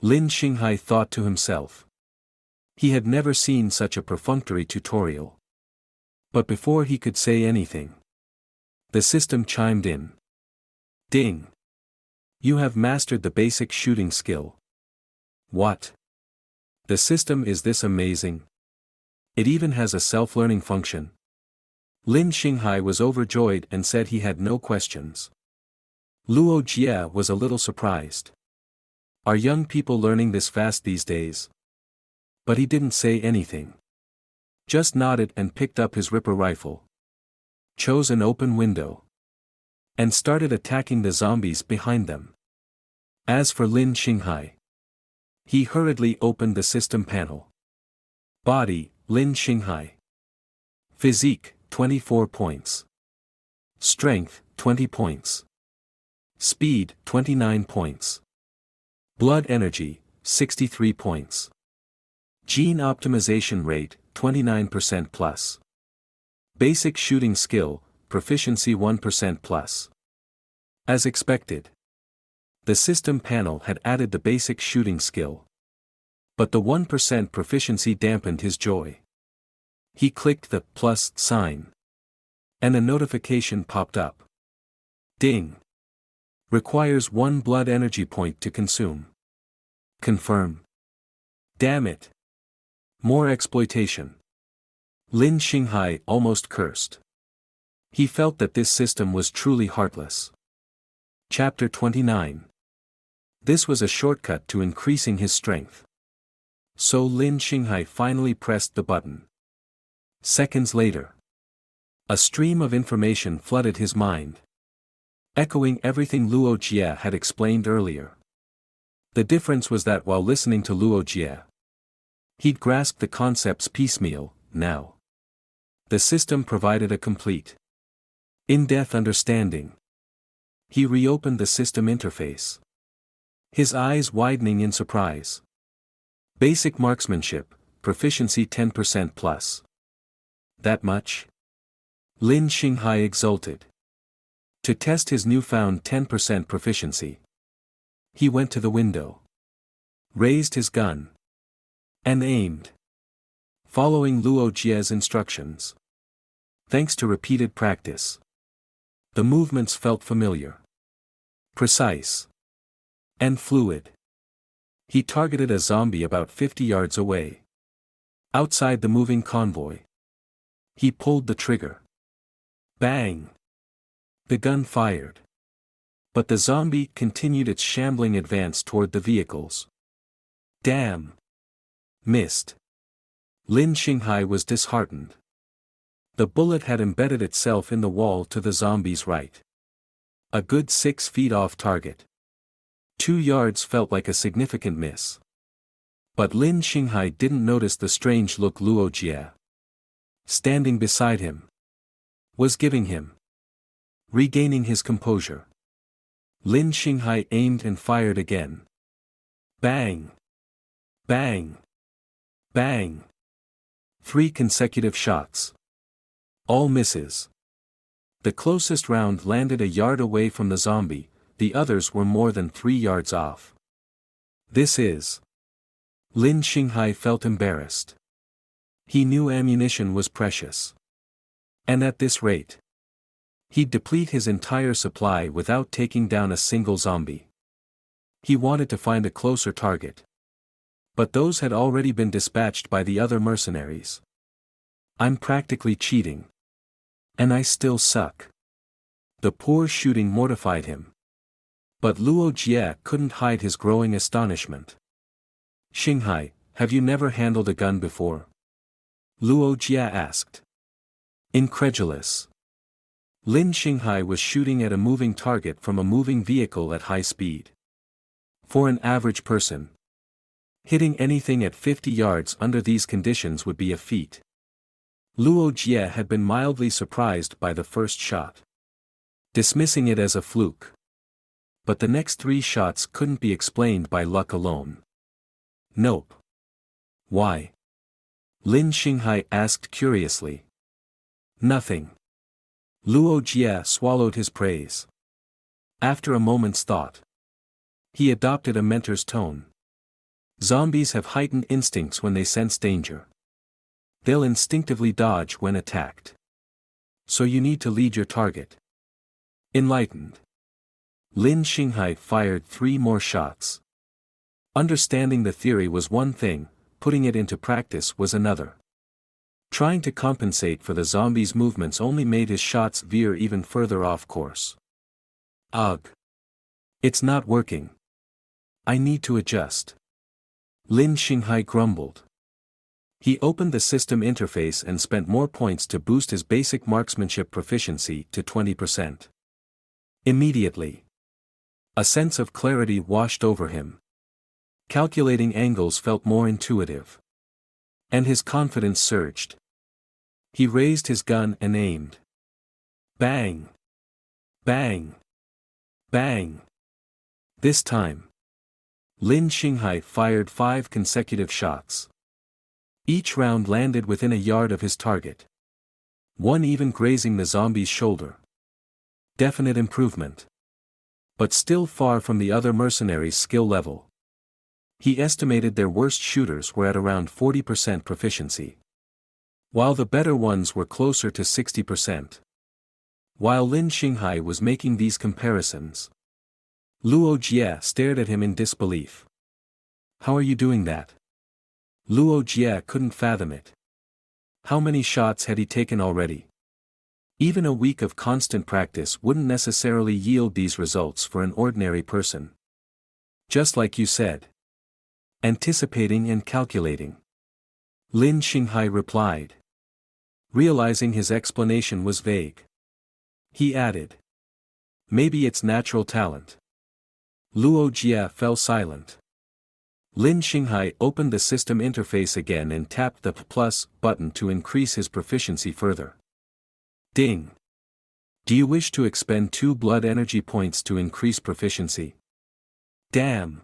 Lin Xinghai thought to himself. He had never seen such a perfunctory tutorial. But before he could say anything, the system chimed in. Ding! You have mastered the basic shooting skill. What? The system is this amazing? It even has a self-learning function. Lin Xinghai was overjoyed and said he had no questions. Luo Jie was a little surprised. Are young people learning this fast these days? But he didn't say anything. Just nodded and picked up his Ripper rifle. Chose an open window. And started attacking the zombies behind them. As for Lin Xinghai, he hurriedly opened the system panel. Body, Lin Xinghai. Physique, 24 points. Strength, 20 points. Speed, 29 points. Blood energy, 63 points. Gene optimization rate, 29% plus. Basic shooting skill, proficiency 1% plus. As expected, the system panel had added the basic shooting skill. But the 1% proficiency dampened his joy. He clicked the plus sign. And a notification popped up. Ding! Requires 1 blood energy point to consume. Confirm. Damn it. More exploitation. Lin Xinghai almost cursed. He felt that this system was truly heartless. Chapter 29. This was a shortcut to increasing his strength. So Lin Xinghai finally pressed the button. Seconds later, a stream of information flooded his mind, echoing everything Luo Jie had explained earlier. The difference was that while listening to Luo Jie, he'd grasped the concepts piecemeal. Now, the system provided a complete, in-depth understanding. He reopened the system interface, his eyes widening in surprise. Basic marksmanship, proficiency 10% plus. That much? Lin Xinghai exulted. To test his newfound 10% proficiency, he went to the window, raised his gun, and aimed, following Luo Jie's instructions. Thanks to repeated practice, the movements felt familiar, precise, and fluid. He targeted a zombie about 50 yards away, outside the moving convoy. He pulled the trigger. Bang! The gun fired. But the zombie continued its shambling advance toward the vehicles. Damn! Missed. Lin Xinghai was disheartened. The bullet had embedded itself in the wall to the zombie's right. A good 6 feet off target. 2 yards felt like a significant miss. But Lin Xinghai didn't notice the strange look Luo Jie, standing beside him, was giving him. Regaining his composure, Lin Xinghai aimed and fired again. Bang! Bang! Bang! 3 consecutive shots. All misses. The closest round landed a yard away from the zombie, the others were more than 3 yards off. This is. Lin Xinghai felt embarrassed. He knew ammunition was precious. And at this rate, he'd deplete his entire supply without taking down a single zombie. He wanted to find a closer target. But those had already been dispatched by the other mercenaries. I'm practically cheating. And I still suck. The poor shooting mortified him. But Luo Jie couldn't hide his growing astonishment. "Xinghai, have you never handled a gun before?" Luo Jie asked. Incredulous. Lin Xinghai was shooting at a moving target from a moving vehicle at high speed. For an average person, hitting anything at 50 yards under these conditions would be a feat. Luo Jie had been mildly surprised by the first shot, dismissing it as a fluke. But the next 3 shots couldn't be explained by luck alone. "Nope." "Why?" Lin Xinghai asked curiously. "Nothing." Luo Jie swallowed his praise. After a moment's thought, he adopted a mentor's tone. "Zombies have heightened instincts when they sense danger. They'll instinctively dodge when attacked. So you need to lead your target." Enlightened, Lin Xinghai fired 3 more shots. Understanding the theory was one thing, putting it into practice was another. Trying to compensate for the zombies' movements only made his shots veer even further off course. "Ugh. It's not working. I need to adjust." Lin Xinghai grumbled. He opened the system interface and spent more points to boost his basic marksmanship proficiency to 20%. Immediately, a sense of clarity washed over him. Calculating angles felt more intuitive. And his confidence surged. He raised his gun and aimed. Bang! Bang! Bang! This time, Lin Xinghai fired 5 consecutive shots. Each round landed within a yard of his target. One even grazing the zombie's shoulder. Definite improvement. But still far from the other mercenaries' skill level. He estimated their worst shooters were at around 40% proficiency, while the better ones were closer to 60%. While Lin Xinghai was making these comparisons, Luo Jie stared at him in disbelief. "How are you doing that?" Luo Jie couldn't fathom it. How many shots had he taken already? Even a week of constant practice wouldn't necessarily yield these results for an ordinary person. "Just like you said. Anticipating and calculating," Lin Xinghai replied. Realizing his explanation was vague, he added, "Maybe it's natural talent." Luo Jie fell silent. Lin Xinghai opened the system interface again and tapped the plus button to increase his proficiency further. Ding! "Do you wish to expend 2 blood energy points to increase proficiency?" Damn!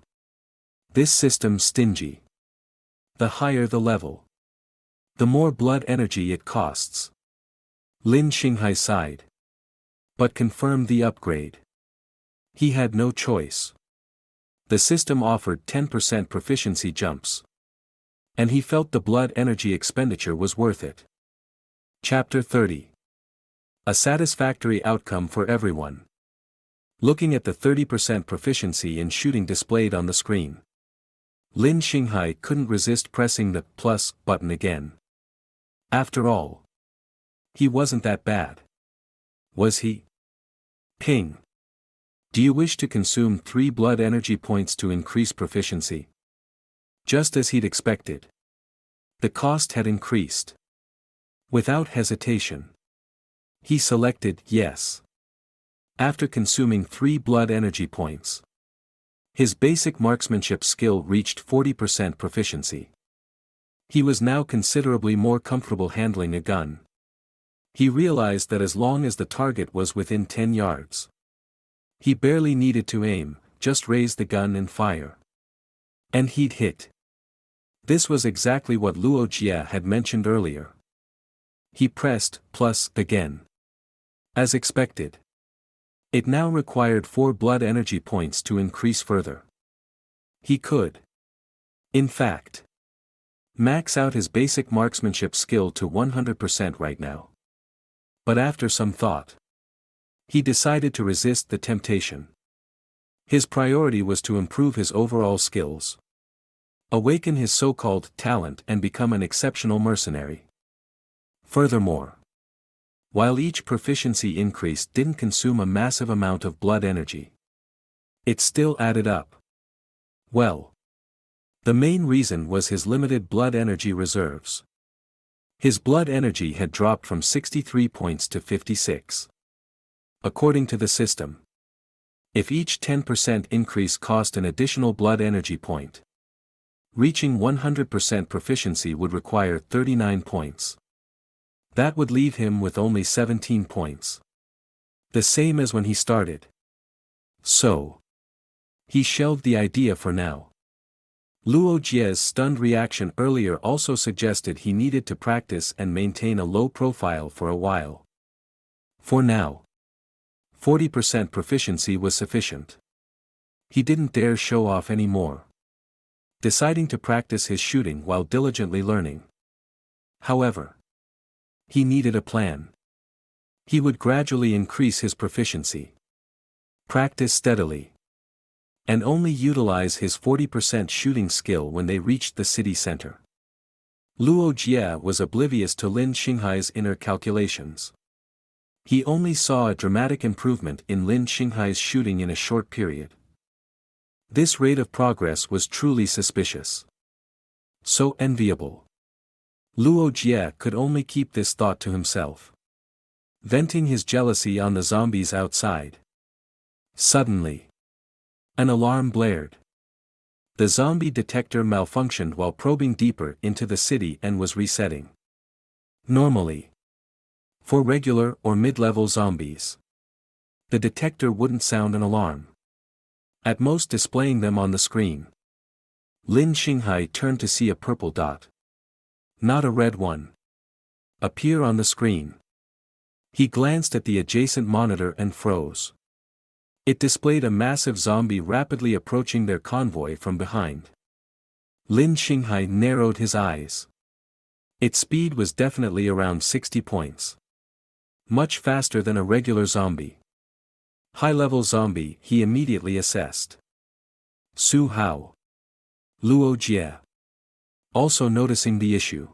This system's stingy. The higher the level, the more blood energy it costs. Lin Xinghai sighed, but confirmed the upgrade. He had no choice. The system offered 10% proficiency jumps. And he felt the blood energy expenditure was worth it. Chapter 30. A satisfactory outcome for everyone. Looking at the 30% proficiency in shooting displayed on the screen, Lin Xinghai couldn't resist pressing the plus button again. After all, he wasn't that bad. Was he? Ping. "Do you wish to consume 3 blood energy points to increase proficiency?" Just as he'd expected, the cost had increased. Without hesitation, he selected yes. After consuming 3 blood energy points, his basic marksmanship skill reached 40% proficiency. He was now considerably more comfortable handling a gun. He realized that as long as the target was within 10 yards, he barely needed to aim, just raise the gun and fire. And he'd hit. This was exactly what Luo Jie had mentioned earlier. He pressed plus again. As expected, it now required 4 blood energy points to increase further. He could, in fact, max out his basic marksmanship skill to 100% right now. But after some thought, he decided to resist the temptation. His priority was to improve his overall skills, awaken his so-called talent and become an exceptional mercenary. Furthermore, while each proficiency increase didn't consume a massive amount of blood energy, It still added up. Well, the main reason was his limited blood energy reserves. His blood energy had dropped from 63 points to 56. According to the system, if each 10% increase cost an additional blood energy point, reaching 100% proficiency would require 39 points. That would leave him with only 17 points. The same as when he started. So, he shelved the idea for now. Luo Jie's stunned reaction earlier also suggested he needed to practice and maintain a low profile for a while. For now, 40% proficiency was sufficient. He didn't dare show off anymore, deciding to practice his shooting while diligently learning. However, he needed a plan. He would gradually increase his proficiency, practice steadily, and only utilize his 40% shooting skill when they reached the city center. Luo Jie was oblivious to Lin Xinghai's inner calculations. He only saw a dramatic improvement in Lin Xinghai's shooting in a short period. This rate of progress was truly suspicious. So enviable. Luo Jie could only keep this thought to himself, venting his jealousy on the zombies outside. Suddenly, an alarm blared. The zombie detector malfunctioned while probing deeper into the city and was resetting. Normally, for regular or mid-level zombies, the detector wouldn't sound an alarm, at most displaying them on the screen. Lin Xinghai turned to see a purple dot, not a red one, appear on the screen. He glanced at the adjacent monitor and froze. It displayed a massive zombie rapidly approaching their convoy from behind. Lin Xinghai narrowed his eyes. Its speed was definitely around 60 points. Much faster than a regular zombie. High-level zombie, he immediately assessed. Su Hao. Luo Jie, also noticing the issue,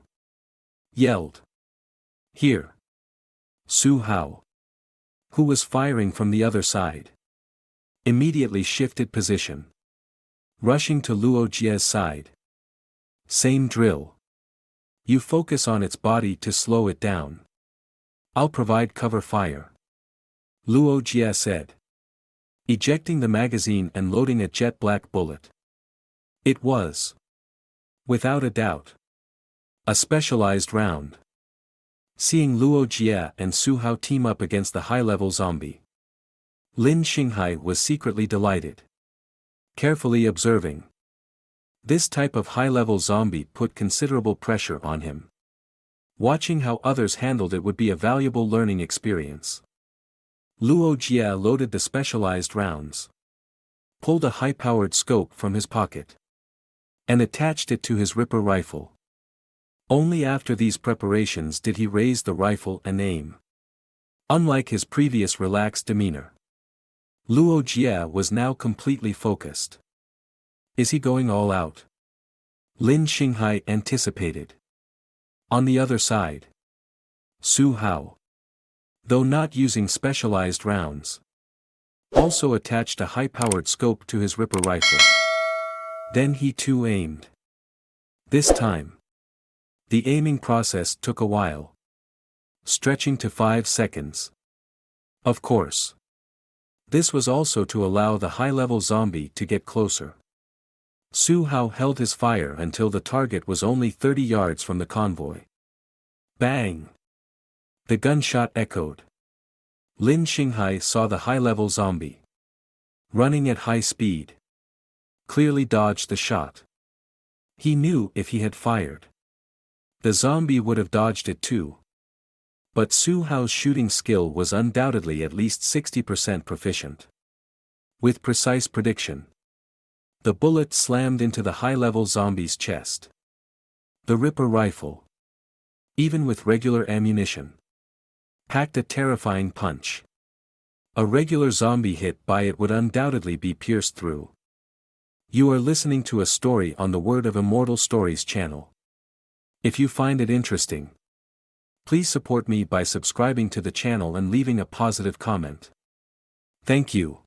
yelled, "Here!" Su Hao, who was firing from the other side, immediately shifted position, rushing to Luo Jie's side. "Same drill. You focus on its body to slow it down. I'll provide cover fire," Luo Jie said, ejecting the magazine and loading a jet black bullet. It was, without a doubt, a specialized round. Seeing Luo Jie and Su Hao team up against the high-level zombie, Lin Xinghai was secretly delighted, carefully observing. This type of high-level zombie put considerable pressure on him. Watching how others handled it would be a valuable learning experience. Luo Jie loaded the specialized rounds, pulled a high-powered scope from his pocket, and attached it to his Ripper rifle. Only after these preparations did he raise the rifle and aim. Unlike his previous relaxed demeanor, Luo Jie was now completely focused. Is he going all out? Lin Xinghai anticipated. On the other side, Su Hao, though not using specialized rounds, also attached a high-powered scope to his Ripper rifle. Then he too aimed. This time, the aiming process took a while, stretching to 5 seconds. Of course, this was also to allow the high-level zombie to get closer. Su Hao held his fire until the target was only 30 yards from the convoy. Bang! The gunshot echoed. Lin Xinghai saw the high-level zombie, running at high speed, clearly dodged the shot. He knew if he had fired, the zombie would have dodged it too. But Su Hao's shooting skill was undoubtedly at least 60% proficient. With precise prediction, the bullet slammed into the high-level zombie's chest. The Ripper rifle, even with regular ammunition, packed a terrifying punch. A regular zombie hit by it would undoubtedly be pierced through. You are listening to a story on the Word of Immortal Stories channel. If you find it interesting, please support me by subscribing to the channel and leaving a positive comment. Thank you.